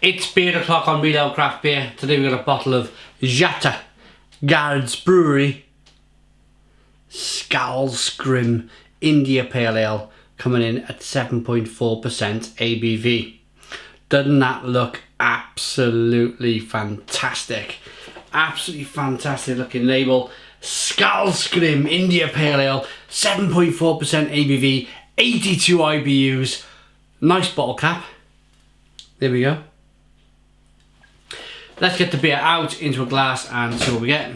It's beer o'clock on Real Ale Craft Beer. Today we've got a bottle of rdsbryggeri Skallegrim India Pale Ale coming in at 7.4% ABV. Doesn't that look absolutely fantastic? Absolutely fantastic looking label. Skallegrim India Pale Ale, 7.4% ABV, 82 IBUs. Nice bottle cap. There we go. Let's get the beer out into a glass and see what we get.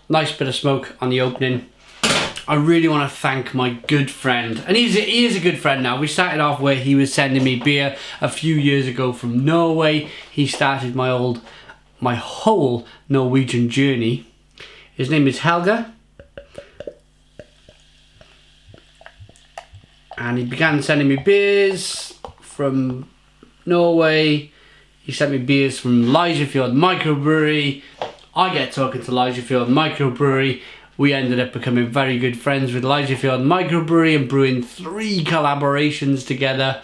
Nice bit of smoke on the opening. I really want to thank my good friend, and he is a good friend now. We started off where he was sending me beer a few years ago from Norway. He started my whole Norwegian journey. His name is Helge, and he began sending me beers from Norway. He sent me beers from Ligerfield Microbrewery. I get talking to Ligerfield Microbrewery. We ended up becoming very good friends with Ligerfield Microbrewery and brewing 3 collaborations together.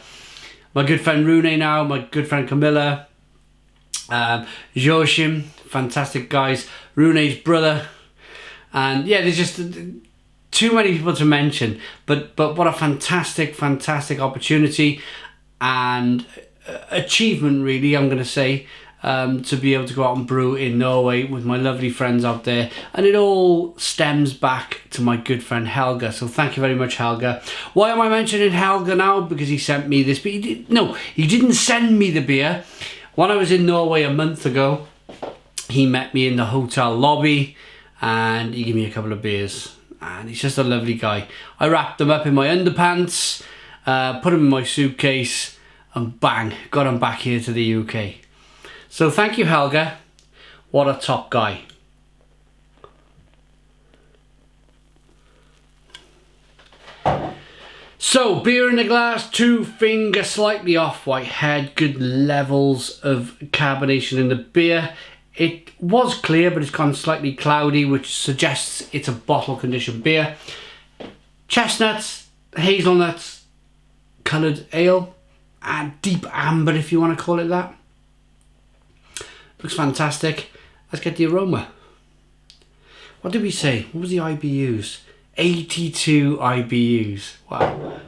My good friend Rune now, my good friend Camilla, Joachim, fantastic guys, Rune's brother, and yeah, there's just too many people to mention, but what a fantastic opportunity and achievement, really, I'm going to say, to be able to go out and brew in Norway with my lovely friends out there. And it all stems back to my good friend Helge, so thank you very much, Helge. Why am I mentioning Helge now? Because he sent me this, but he didn't send me the beer. When I was in Norway a month ago, he met me in the hotel lobby and he gave me a couple of beers, and he's just a lovely guy. I wrapped them up in my underpants, put them in my suitcase, and bang, got him back here to the UK. So thank you, Helge. What a top guy. So, beer in the glass, 2 finger, slightly off-white head, good levels of carbonation in the beer. It was clear, but it's gone slightly cloudy, which suggests it's a bottle conditioned beer. Chestnuts, hazelnuts, coloured ale, and deep amber, if you want to call it that. Looks fantastic. Let's get the aroma. What did we say? What was the IBUs? 82 IBUs. Wow.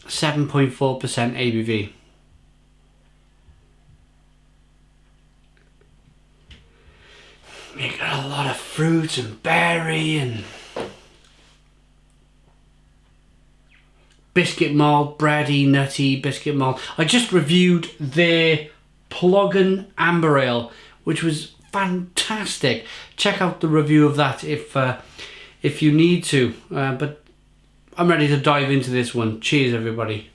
.4% ABV. You got a lot of fruit and berry and biscuit malt, bready, nutty biscuit malt. I just reviewed their Pluggen Amber Ale, which was fantastic. Check out the review of that if you need to. But I'm ready to dive into this one. Cheers, everybody.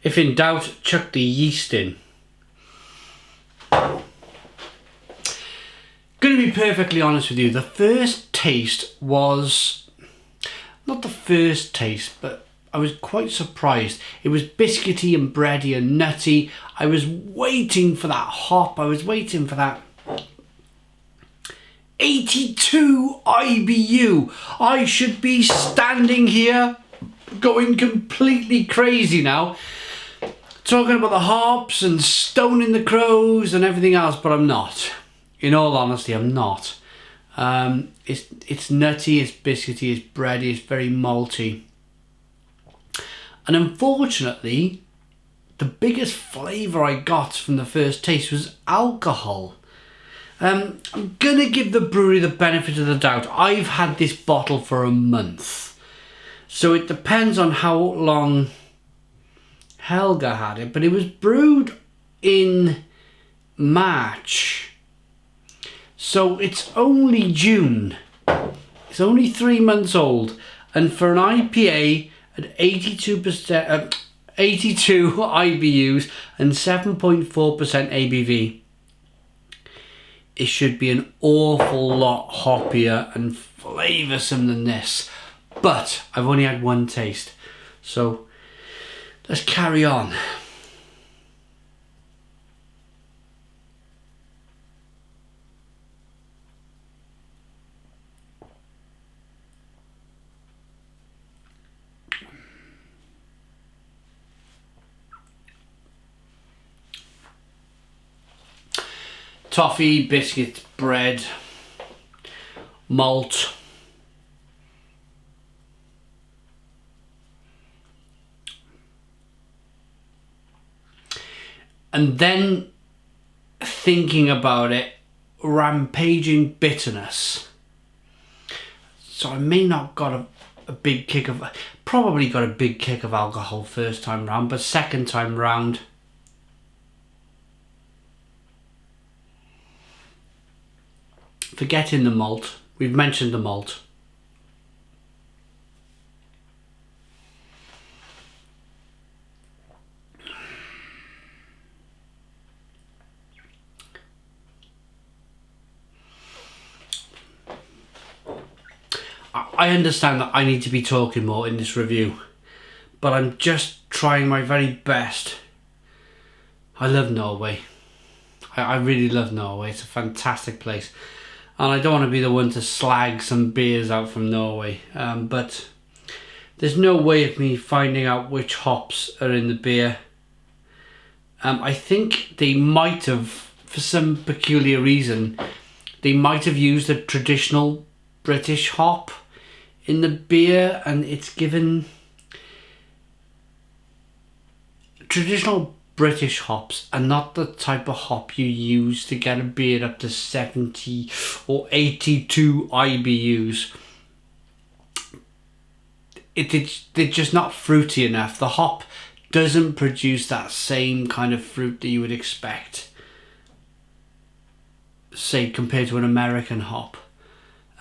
If in doubt, chuck the yeast in. Going to be perfectly honest with you, the first taste was not the first taste, but I was quite surprised. It was biscuity and bready and nutty. I was waiting for that hop. I was waiting for that 82 IBU. I should be standing here going completely crazy now, talking about the hops and stoning the crows and everything else, but I'm not. In all honesty, I'm not. It's nutty, it's biscuity, it's bready, it's very malty. And unfortunately, the biggest flavour I got from the first taste was alcohol. I'm going to give the brewery the benefit of the doubt. I've had this bottle for a month, so it depends on how long Helge had it, but it was brewed in March, so it's only June. It's only 3 months old, And for an IPA at 82%, 82 IBUs and 7.4% ABV, it should be an awful lot hoppier and flavoursome than this. But I've only had one taste, so let's carry on. Toffee, biscuit, bread, malt. And then thinking about it, rampaging bitterness. So I may not got a big kick of, probably got a big kick of alcohol first time round, but second time round, forgetting the malt. We've mentioned the malt. I understand that I need to be talking more in this review, but I'm just trying my very best. I love Norway. I really love Norway. It's a fantastic place. And I don't want to be the one to slag some beers out from Norway. But there's no way of me finding out which hops are in the beer. I think they might have, for some peculiar reason, they might have used a traditional British hop in the beer, and it's given traditional British hops are not the type of hop you use to get a beer up to 70 or 82 IBUs. They're just not fruity enough. The hop doesn't produce that same kind of fruit that you would expect, say, compared to an American hop.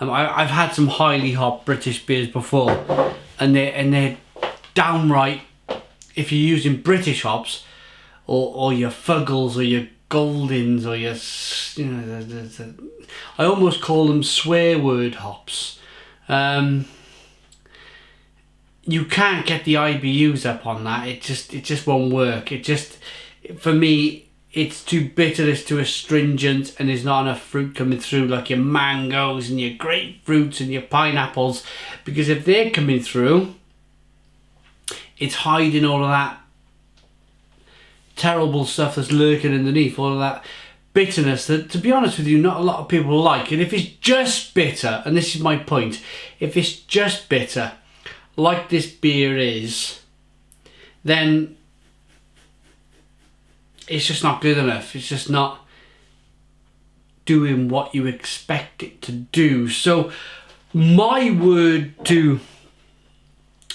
I've had some highly hopped British beers before, and they're downright, if you're using British hops, or your Fuggles or your Goldings or your, I almost call them swear word hops. You can't get the IBUs up on that. It just won't work. For me, it's too bitter, it's too astringent, and there's not enough fruit coming through, like your mangoes and your grapefruits and your pineapples. Because if they're coming through, it's hiding all of that terrible stuff that's lurking underneath, all of that bitterness that, to be honest with you, not a lot of people like. And if it's just bitter, and this is my point, if it's just bitter, like this beer is, then it's just not good enough. It's just not doing what you expect it to do. So my word to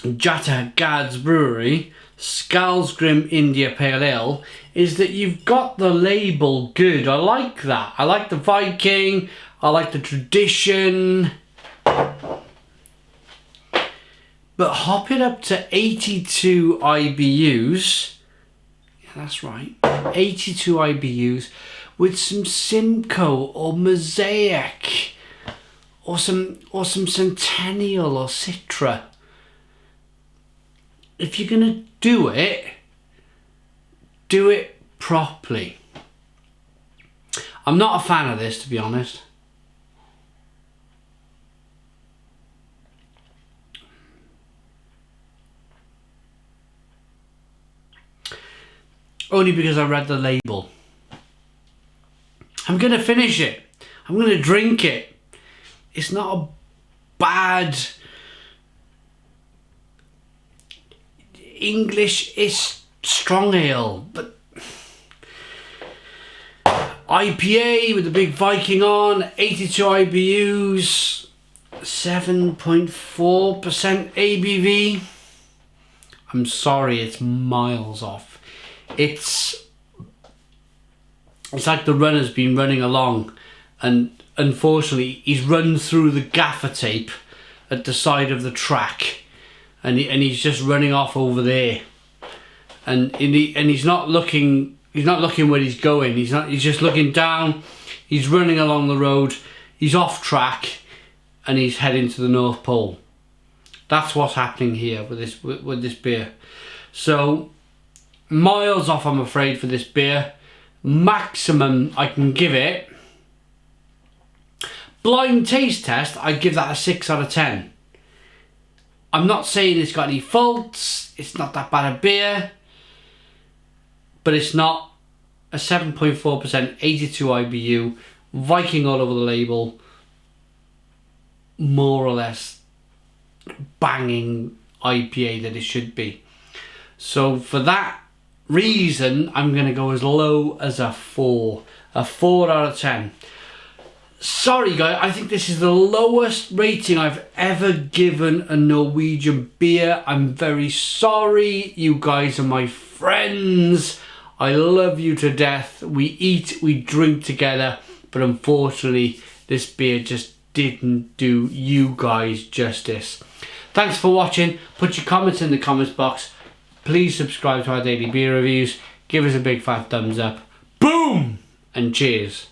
rdsbryggeri Skallegrim India Pale Ale is that you've got the label good. I like that. I like the Viking. I like the tradition. But hop it up to 82 IBUs. Yeah, that's right. 82 IBUs with some Simcoe or Mosaic or some Centennial or Citra. If you're gonna do it properly. I'm not a fan of this, to be honest. Only because I read the label. I'm gonna finish it. I'm gonna drink it. It's not a bad English-ish strong ale, but IPA with the big Viking on, 82 IBUs, 7.4% ABV. I'm sorry, it's miles off. It's like the runner's been running along, and unfortunately he's run through the gaffer tape at the side of the track, and he's just running off over there, and he's not looking where he's going. He's just looking down. He's running along the road. He's off track, and he's heading to the North Pole. That's what's happening here with this beer. So miles off, I'm afraid, for this beer. Maximum I can give it. Blind taste test, I give that a 6 out of 10. I'm not saying it's got any faults. It's not that bad a beer, but it's not a 7.4%, 82 IBU, Viking all over the label, more or less banging IPA that it should be. So for that reason, I'm going to go as low as a 4 out of 10. Sorry guys, I think this is the lowest rating I've ever given a Norwegian beer. I'm very sorry. You guys are my friends. I love you to death. We eat, we drink together, but unfortunately this beer just didn't do you guys justice. Thanks for watching. Put your comments in the comments box. Please subscribe to our daily beer reviews. Give us a big fat thumbs up. Boom! And cheers.